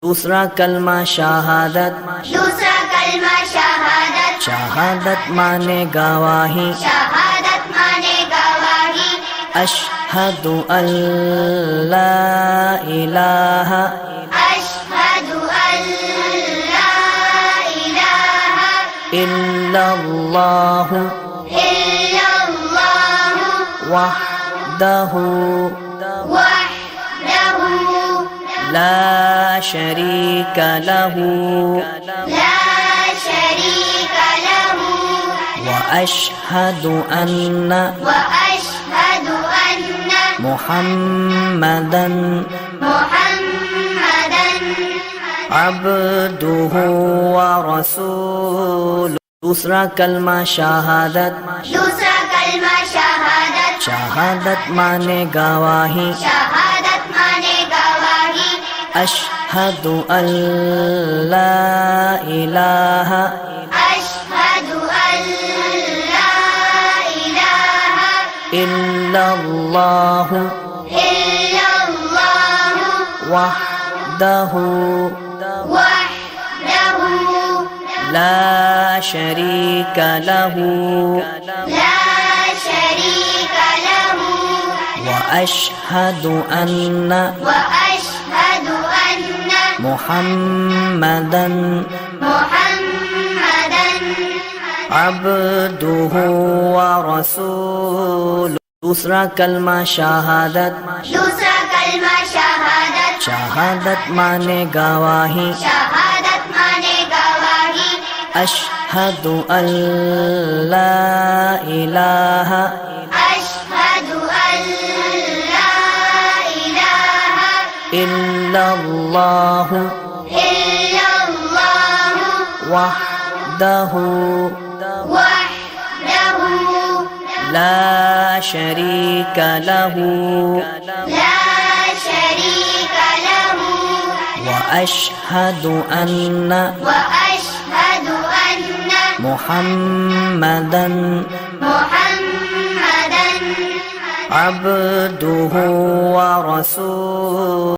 दूसरा कलमा शहादत, दूसरा कलमा शहादत, शहादत माने गवाही, शहादत माने गवाही, अशहदु अल्ला इलाहा, अशहदु अल्ला इलाहा इल्लल्लाहु इल्लल्लाहु वहदहु वहदहु ला शरीका लहु ला शरीका लहु व अशहदु अन्ना वअशहदु अन्न मुहम्मदन मुहम्मदन अब्दुहु व रसूलुहु। दूसरा कलमा शहादत, दूसरा कलमा शहादत, शहादत माने गवाही, शहादत माने गवाही, अशहदु अल्ला इलाहा अशहदु अल्ला इलाहा इल्लल्लाहु इल्लल्लाहु वहदहु वहदहु ला शरीका लहु ला शरीका लहु व अशहदु अन्ना वअशहदु अन्न मुहम्मदन मुहम्मदन अब्दुहु व रसूलुहु। दूसरा कलमा शहादत, दूसरा कलमा शहादत, शहादत माने गवाही, शहादत माने गवाही, अशहदु अल्ला इलाहा अशहदु अल्ला इलाहा इल्लल्लाहु इल्लल्लाहु वहदहु वहदहु ला शरीका लहु ला शरीका लहु व अशहदु अन्ना वअशहदु अन्न मुहम्मदन मुहम्मदन अब्दुहु व रसूलुहु।